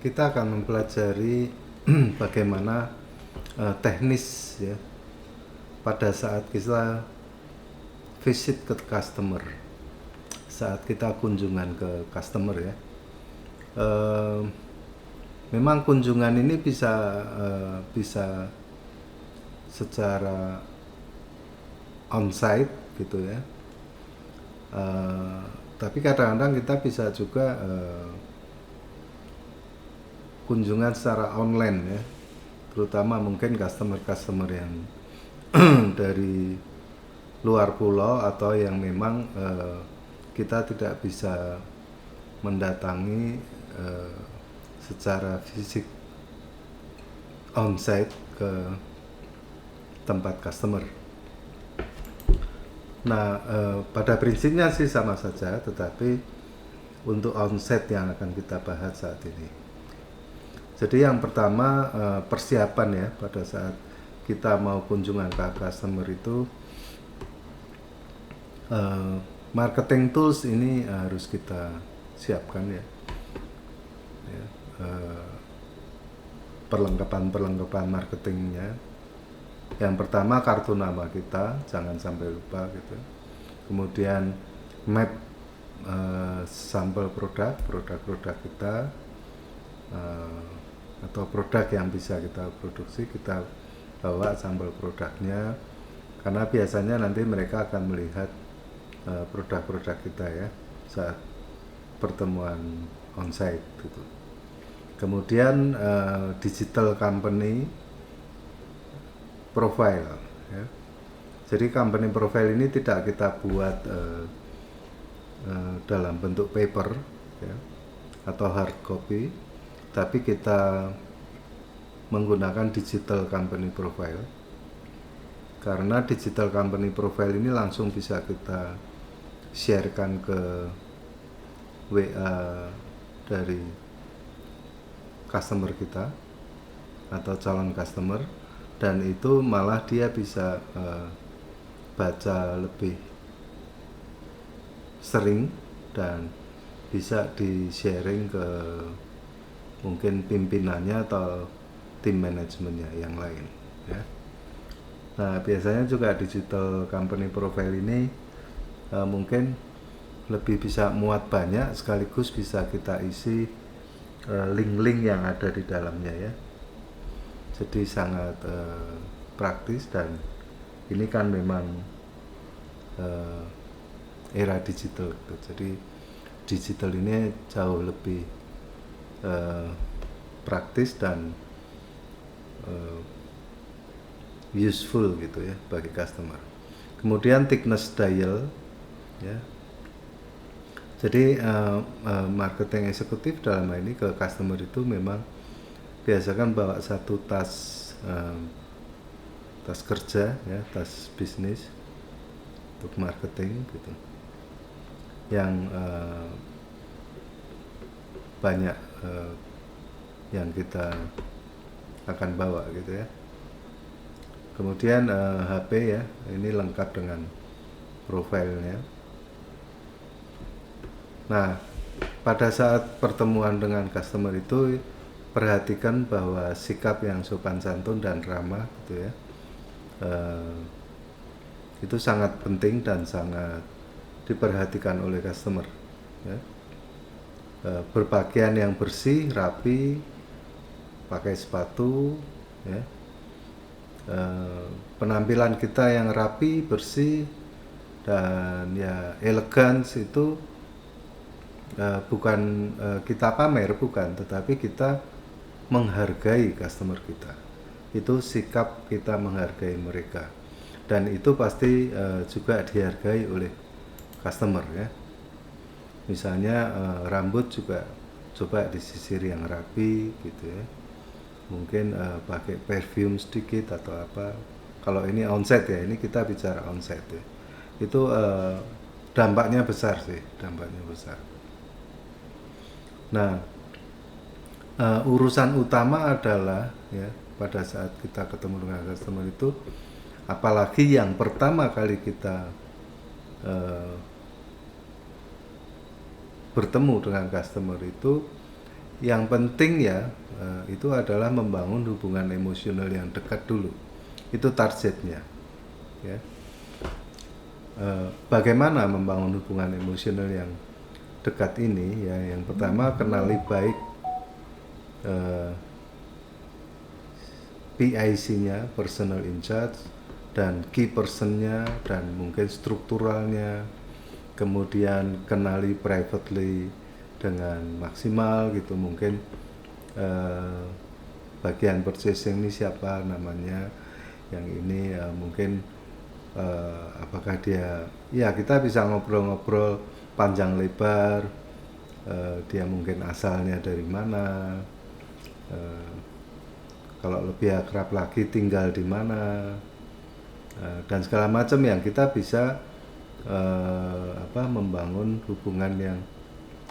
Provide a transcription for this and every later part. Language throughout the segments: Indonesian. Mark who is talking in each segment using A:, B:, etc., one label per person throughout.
A: kita akan mempelajari bagaimana teknis ya pada saat kita visit ke customer, saat kita kunjungan ke customer ya. Memang kunjungan ini bisa secara onsite gitu ya. Tapi kadang-kadang kita bisa juga kunjungan secara online ya, terutama mungkin customer yang dari luar pulau atau yang memang kita tidak bisa mendatangi secara fisik onsite ke tempat customer. Nah, pada prinsipnya sih sama saja, tetapi untuk onsite yang akan kita bahas saat ini. Jadi yang pertama persiapan ya pada saat kita mau kunjungan ke customer itu, marketing tools ini harus kita siapkan ya. Perlengkapan marketingnya. Yang pertama kartu nama kita, jangan sampai lupa gitu. Kemudian map sampel produk kita, atau produk yang bisa kita produksi, kita bawa sampel produknya, karena biasanya nanti mereka akan melihat produk-produk kita ya saat pertemuan onsite gitu. Kemudian digital company profile ya. Jadi company profile ini tidak kita buat dalam bentuk paper ya, atau hard copy, tapi kita menggunakan digital company profile. Karena digital company profile ini langsung bisa kita sharekan ke WA dari customer kita atau calon customer, dan itu malah dia bisa baca lebih sering dan bisa di sharing ke mungkin pimpinannya atau tim manajemennya yang lain ya. Nah, biasanya juga digital company profile ini mungkin lebih bisa muat banyak, sekaligus bisa kita isi link-link yang ada di dalamnya ya. Jadi sangat praktis, dan ini kan memang era digital gitu. Jadi digital ini jauh lebih praktis dan useful gitu ya bagi customer. Kemudian thickness dial ya. Jadi marketing eksekutif dalam hal ini ke customer itu memang biasakan bawa satu tas kerja ya, tas bisnis untuk marketing gitu, yang banyak yang kita akan bawa gitu ya. Kemudian HP ya, ini lengkap dengan profilnya. Nah, pada saat pertemuan dengan customer itu perhatikan bahwa sikap yang sopan santun dan ramah gitu ya, itu sangat penting dan sangat diperhatikan oleh customer ya. Berpakaian yang bersih, rapi, pakai sepatu ya. Penampilan kita yang rapi, bersih, dan ya elegan itu bukan kita pamer, bukan, tetapi kita menghargai customer kita. Itu sikap kita menghargai mereka, dan itu pasti juga dihargai oleh customer ya. Misalnya rambut juga coba disisir yang rapi gitu ya, mungkin pakai perfume sedikit atau apa. Kalau ini onsite ya, ini kita bicara onsite ya, itu dampaknya besar sih, dampaknya besar. Nah, urusan utama adalah ya pada saat kita ketemu dengan customer itu, apalagi yang pertama kali kita bertemu dengan customer itu yang penting ya itu adalah membangun hubungan emosional yang dekat dulu. Itu targetnya. Ya. Bagaimana membangun hubungan emosional yang dekat ini? Ya, yang pertama kenali baik PIC-nya, personal in charge, dan key person-nya, dan mungkin strukturalnya. Kemudian kenali privately dengan maksimal gitu, mungkin bagian purchasing ini siapa namanya, yang ini mungkin apakah dia, ya kita bisa ngobrol-ngobrol panjang lebar, dia mungkin asalnya dari mana, kalau lebih akrab lagi tinggal di mana, dan segala macam yang kita bisa membangun hubungan yang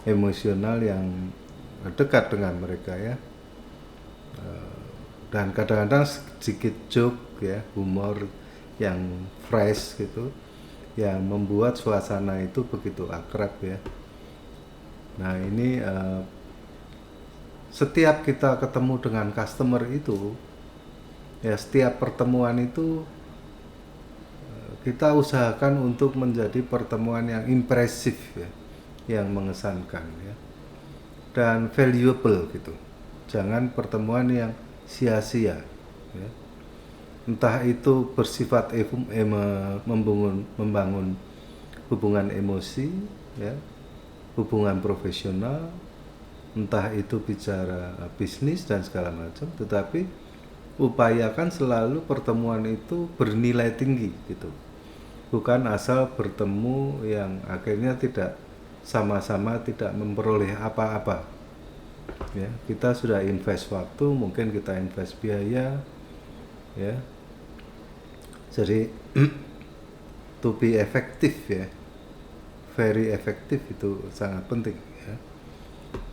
A: emosional yang dekat dengan mereka ya. Dan kadang-kadang sedikit joke ya, humor yang fresh gitu, yang membuat suasana itu begitu akrab ya. Nah ini setiap kita ketemu dengan customer itu ya, setiap pertemuan itu kita usahakan untuk menjadi pertemuan yang impresif ya, yang mengesankan ya, dan valuable gitu. Jangan pertemuan yang sia-sia ya. Entah itu bersifat membangun hubungan emosi ya, hubungan profesional, entah itu bicara bisnis dan segala macam, tetapi upayakan selalu pertemuan itu bernilai tinggi gitu. Bukan asal bertemu yang akhirnya tidak sama-sama tidak memperoleh apa-apa. Ya, kita sudah invest waktu, mungkin kita invest biaya, ya. Jadi to be effective ya, very effective itu sangat penting ya.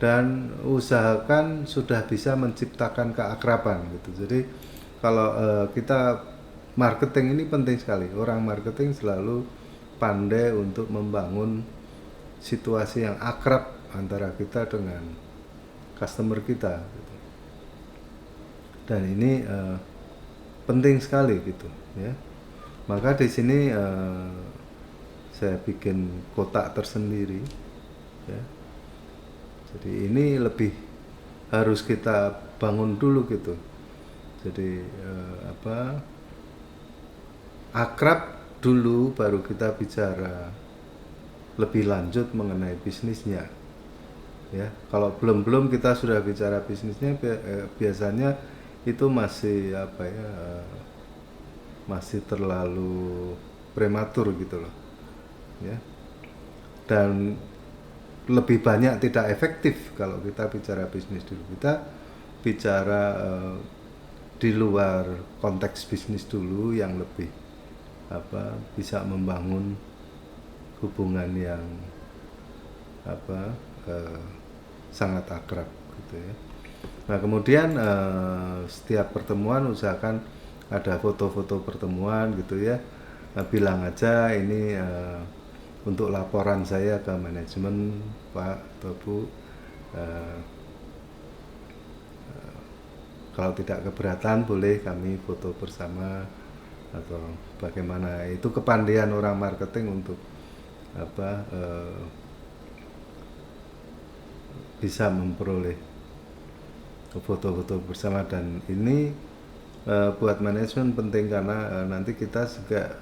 A: Dan usahakan sudah bisa menciptakan keakraban gitu. Jadi kalau kita marketing ini penting sekali. Orang marketing selalu pandai untuk membangun situasi yang akrab antara kita dengan customer kita gitu. Dan ini penting sekali gitu ya. Maka di sini saya bikin kotak tersendiri ya. Jadi ini lebih harus kita bangun dulu gitu. Jadi akrab dulu baru kita bicara lebih lanjut mengenai bisnisnya ya. Kalau belum kita sudah bicara bisnisnya, biasanya itu masih masih terlalu prematur gitu loh ya, dan lebih banyak tidak efektif kalau kita bicara bisnis dulu. Kita bicara di luar konteks bisnis dulu yang lebih bisa membangun hubungan yang sangat akrab gitu ya. Nah kemudian setiap pertemuan usahakan ada foto-foto pertemuan gitu ya. Nah, bilang aja ini untuk laporan saya ke manajemen Pak atau Bu, kalau tidak keberatan boleh kami foto bersama, atau bagaimana. Itu kepandaian orang marketing untuk bisa memperoleh foto-foto bersama. Dan ini buat manajemen penting karena nanti kita juga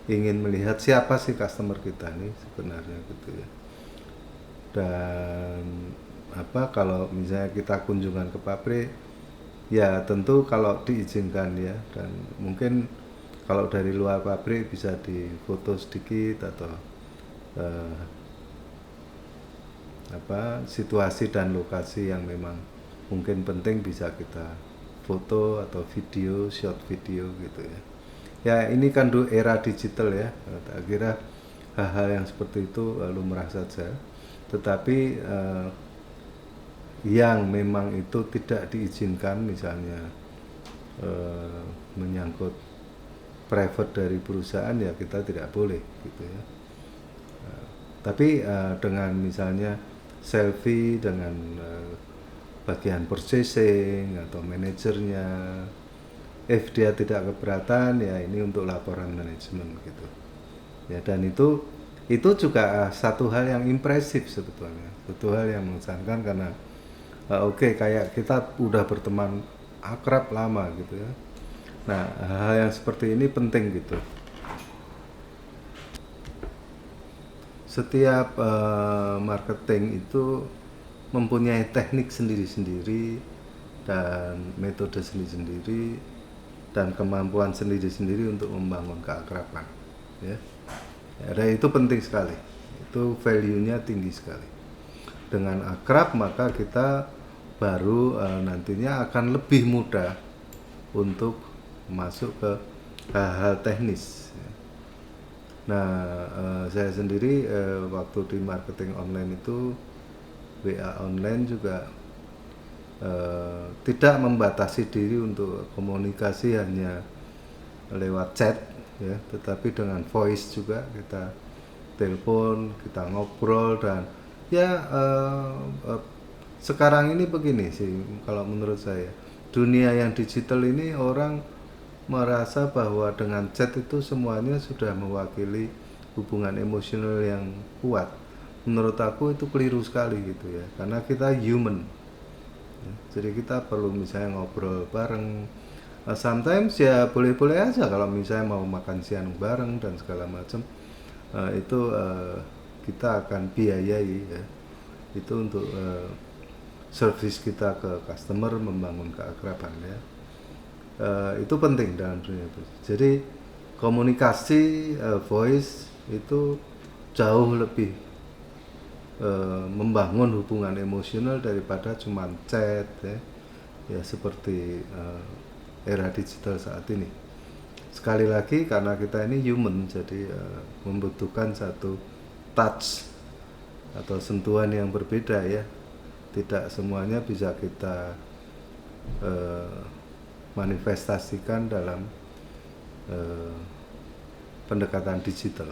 A: ingin melihat siapa sih customer kita nih sebenarnya gitu ya. Dan kalau misalnya kita kunjungan ke pabrik ya, tentu kalau diizinkan ya, dan mungkin kalau dari luar pabrik bisa difoto sedikit, atau situasi dan lokasi yang memang mungkin penting bisa kita foto atau video, short video gitu ya. Ya ini kan era digital ya, tak kira hal-hal yang seperti itu lumrah saja. Tetapi yang memang itu tidak diizinkan, misalnya menyangkut private dari perusahaan, ya kita tidak boleh gitu ya. Tapi dengan misalnya selfie dengan bagian purchasing atau manajernya. If dia tidak keberatan, ya ini untuk laporan manajemen gitu. Ya, dan itu juga satu hal yang impresif sebetulnya, satu hal yang mengesankan karena oke, kayak kita udah berteman akrab lama gitu ya. Nah, hal yang seperti ini penting gitu. Setiap marketing itu mempunyai teknik sendiri-sendiri dan metode sendiri-sendiri dan kemampuan sendiri-sendiri untuk membangun keakraban, ya. Dan itu penting sekali, itu value-nya tinggi sekali. Dengan akrab maka kita baru nantinya akan lebih mudah untuk masuk ke hal-hal teknis. Nah, saya sendiri waktu di marketing online itu, WA online juga tidak membatasi diri untuk komunikasi hanya lewat chat, ya, tetapi dengan voice juga, kita telepon, kita ngobrol, dan ya sekarang ini begini sih kalau menurut saya, dunia yang digital ini orang merasa bahwa dengan chat itu semuanya sudah mewakili hubungan emosional yang kuat. Menurut aku itu keliru sekali gitu ya, karena kita human. Jadi kita perlu misalnya ngobrol bareng, sometimes ya boleh-boleh aja kalau misalnya mau makan siang bareng dan segala macam, itu kita akan biayai ya, itu untuk service kita ke customer, membangun keakraban ya. Itu penting dalam dunia itu. Jadi komunikasi voice itu jauh lebih membangun hubungan emosional daripada cuma chat ya, ya seperti era digital saat ini. Sekali lagi karena kita ini human, jadi membutuhkan satu touch atau sentuhan yang berbeda ya. Tidak semuanya bisa kita manifestasikan dalam pendekatan digital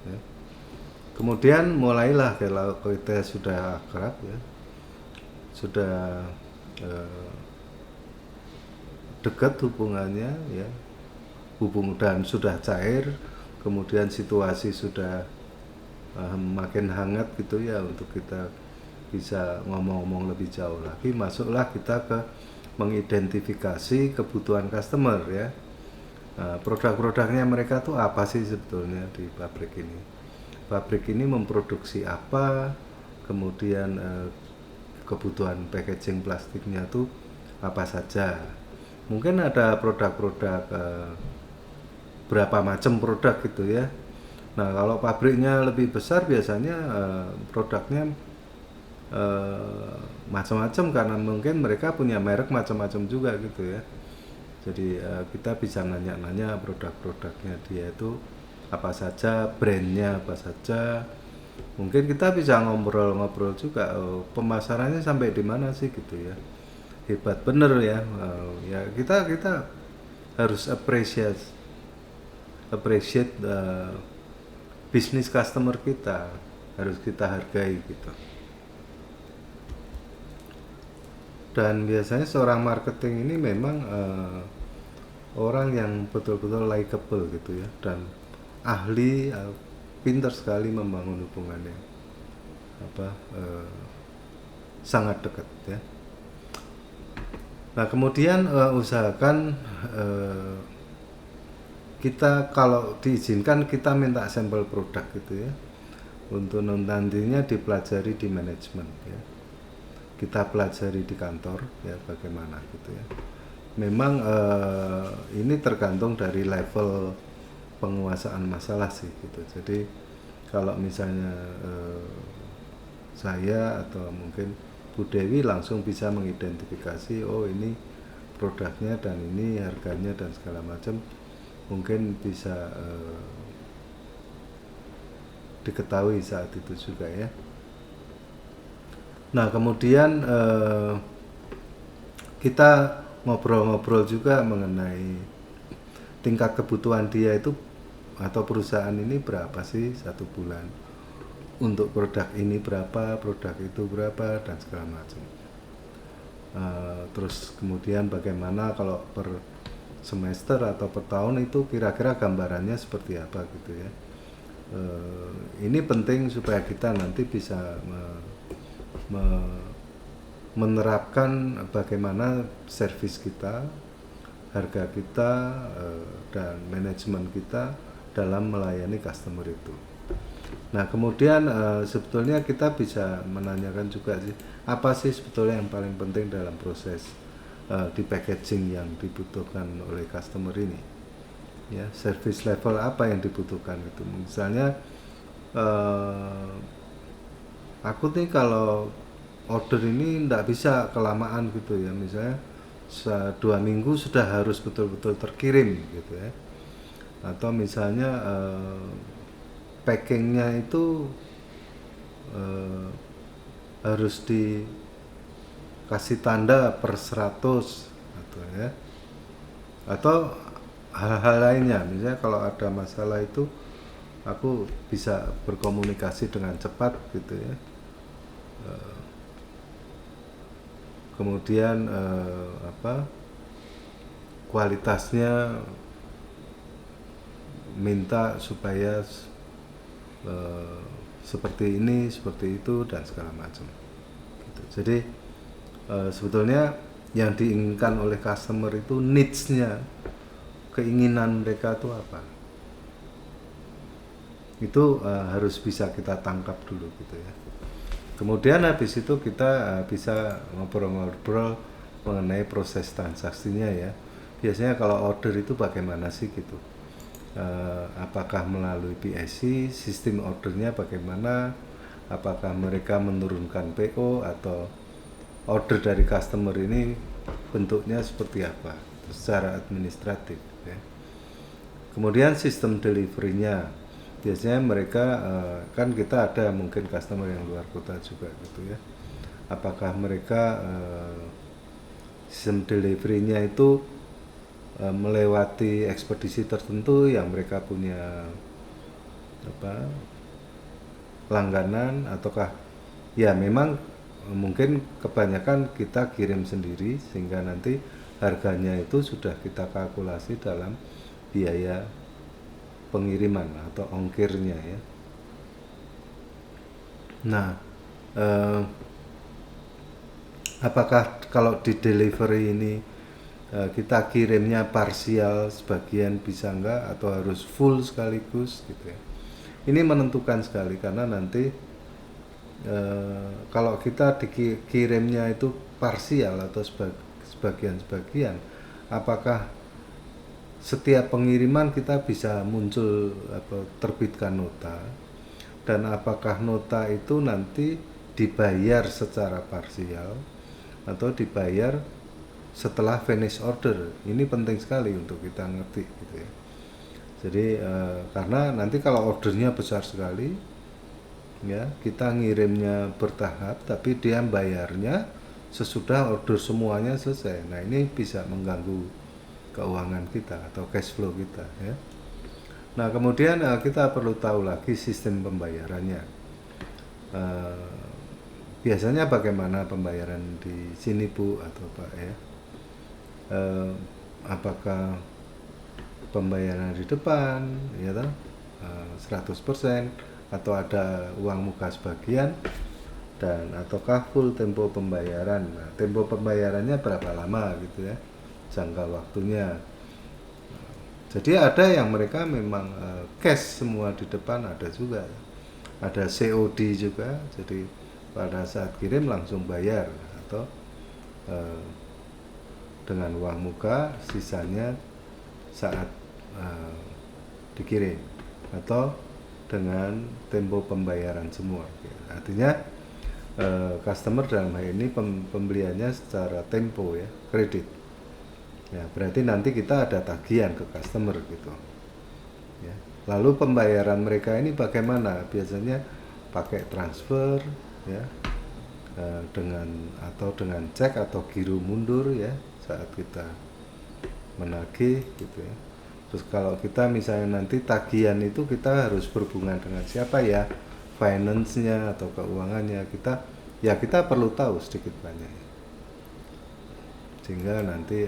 A: ya. Kemudian mulailah kalau kita sudah akrab ya, sudah dekat hubungannya ya, dan sudah cair, kemudian situasi sudah makin hangat gitu ya, untuk kita bisa ngomong-ngomong lebih jauh lagi, masuklah kita ke mengidentifikasi kebutuhan customer ya. Produk-produknya mereka tuh apa sih sebetulnya di pabrik ini. Pabrik ini memproduksi apa, kemudian kebutuhan packaging plastiknya tuh apa saja. Mungkin ada produk-produk berapa macam produk gitu ya. Nah, kalau pabriknya lebih besar biasanya produknya macam-macam, karena mungkin mereka punya merek macam-macam juga gitu ya. Jadi kita bisa nanya-nanya produk-produknya dia itu apa saja, brandnya apa saja. Mungkin kita bisa ngobrol-ngobrol juga, pemasarannya sampai di mana sih gitu ya. Hebat bener ya. Ya kita harus appreciate bisnis customer kita, harus kita hargai gitu. Dan biasanya seorang marketing ini memang orang yang betul-betul likable gitu ya, dan ahli, pintar sekali membangun hubungannya sangat dekat ya. Nah, kemudian usahakan kita kalau diizinkan kita minta sampel produk gitu ya, untuk nantinya dipelajari di manajemen ya. Kita pelajari di kantor ya bagaimana gitu ya. Memang ini tergantung dari level penguasaan masalah sih gitu. Jadi kalau misalnya saya atau mungkin Bu Dewi langsung bisa mengidentifikasi, oh ini produknya dan ini harganya dan segala macam, mungkin bisa diketahui saat itu juga ya. Nah, kemudian kita ngobrol-ngobrol juga mengenai tingkat kebutuhan dia itu atau perusahaan ini berapa sih satu bulan, untuk produk ini berapa, produk itu berapa, dan segala macam. Terus kemudian bagaimana kalau per semester atau per tahun itu kira-kira gambarannya seperti apa gitu ya. Ini penting supaya kita nanti bisa menerapkan bagaimana servis kita, harga kita, dan manajemen kita dalam melayani customer itu. Nah kemudian sebetulnya kita bisa menanyakan juga sih, apa sih sebetulnya yang paling penting dalam proses di packaging yang dibutuhkan oleh customer ini, ya service level apa yang dibutuhkan itu. Misalnya aku nih kalau order ini tidak bisa kelamaan gitu ya, misalnya 2 minggu sudah harus betul-betul terkirim gitu ya, atau misalnya packingnya itu harus dikasih tanda per 100 atau ya, atau hal-hal lainnya. Misalnya kalau ada masalah itu aku bisa berkomunikasi dengan cepat gitu ya. Kemudian kualitasnya minta supaya seperti ini, seperti itu, dan segala macam gitu. Jadi sebetulnya yang diinginkan oleh customer itu needs-nya, keinginan mereka itu apa, itu harus bisa kita tangkap dulu gitu ya. Kemudian habis itu kita bisa ngobrol-ngobrol mengenai proses transaksinya ya. Biasanya kalau order itu bagaimana sih gitu, apakah melalui PIC, sistem ordernya bagaimana, apakah mereka menurunkan PO atau order dari customer ini bentuknya seperti apa secara administratif ya. Kemudian sistem deliverynya, biasanya mereka kan kita ada mungkin customer yang luar kota juga gitu ya, apakah mereka sistem deliverynya itu melewati ekspedisi tertentu yang mereka punya langganan, ataukah ya memang mungkin kebanyakan kita kirim sendiri sehingga nanti harganya itu sudah kita kalkulasi dalam biaya pengiriman atau ongkirnya ya. Nah apakah kalau di delivery ini kita kirimnya parsial sebagian bisa enggak, atau harus full sekaligus gitu ya. Ini menentukan sekali karena nanti kalau kita dikirimnya itu parsial atau sebagian-sebagian, apakah setiap pengiriman kita bisa muncul atau terbitkan nota, dan apakah nota itu nanti dibayar secara parsial atau dibayar setelah finish order. Ini penting sekali untuk kita ngerti gitu ya. Jadi karena nanti kalau ordernya besar sekali ya, kita ngirimnya bertahap tapi dia bayarnya sesudah order semuanya selesai. Nah ini bisa mengganggu keuangan kita atau cash flow kita ya. Nah kemudian kita perlu tahu lagi sistem pembayarannya. Biasanya bagaimana pembayaran di sini Bu atau Pak ya? Apakah pembayaran di depan ya toh, 100% atau ada uang muka sebagian, dan ataukah full tempo pembayaran. Nah, tempo pembayarannya berapa lama gitu ya, jangka waktunya. Jadi ada yang mereka memang cash semua di depan, ada juga, ada COD juga, jadi pada saat kirim langsung bayar, atau dengan uang muka sisanya saat dikirim, atau dengan tempo pembayaran semua. Artinya customer dalam hal ini pembeliannya secara tempo ya, kredit ya, berarti nanti kita ada tagihan ke customer gitu ya. Lalu pembayaran mereka ini bagaimana? Biasanya pakai transfer ya, dengan cek atau giro mundur ya saat kita menagih gitu ya. Terus kalau kita misalnya nanti tagihan itu kita harus berhubungan dengan siapa ya, finance-nya atau keuangannya, kita perlu tahu sedikit banyak. sehingga nanti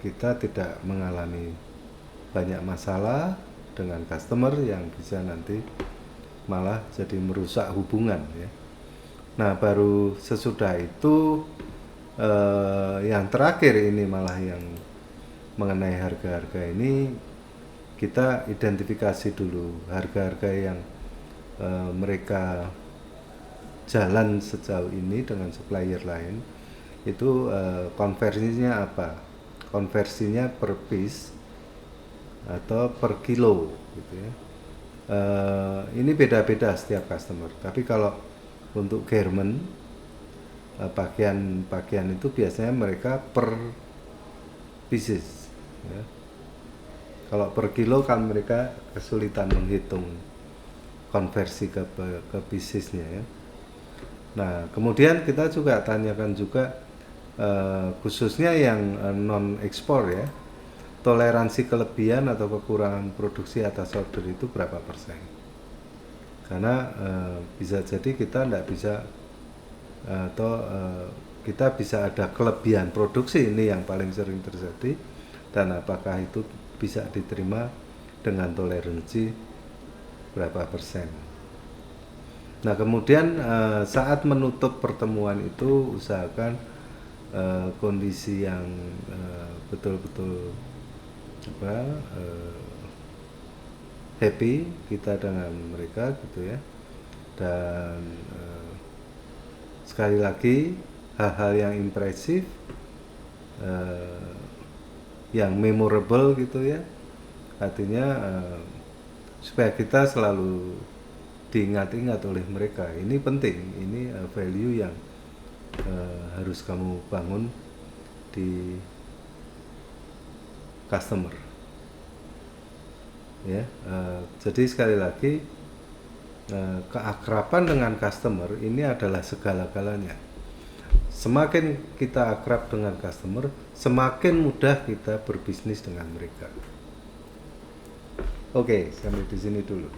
A: kita tidak mengalami banyak masalah dengan customer yang bisa nanti malah jadi merusak hubungan ya. Nah, baru sesudah itu yang terakhir ini malah yang mengenai harga-harga ini kita identifikasi dulu harga-harga yang mereka jalan sejauh ini dengan supplier lain itu konversinya apa? Konversinya per piece atau per kilo gitu ya. Ini beda-beda setiap customer. Tapi kalau untuk garment pakaian itu biasanya mereka per pieces ya. Kalau per kilo kan mereka kesulitan menghitung konversi ke piecesnya ya. Nah, kemudian kita juga tanyakan juga khususnya yang non ekspor ya, toleransi kelebihan atau kekurangan produksi atas order itu berapa persen? Karena bisa jadi kita tidak bisa atau kita bisa ada kelebihan produksi, ini yang paling sering terjadi, dan apakah itu bisa diterima dengan toleransi berapa persen. Nah, kemudian saat menutup pertemuan itu usahakan kondisi yang betul-betul happy kita dengan mereka gitu ya. Dan sekali lagi hal-hal yang impresif, yang memorable gitu ya, artinya supaya kita selalu diingat-ingat oleh mereka. Ini penting, ini value yang harus kamu bangun di customer ya. Jadi sekali lagi keakraban dengan customer ini adalah segala-galanya. Semakin kita akrab dengan customer, semakin mudah kita berbisnis dengan mereka. Oke, sampai di sini dulu.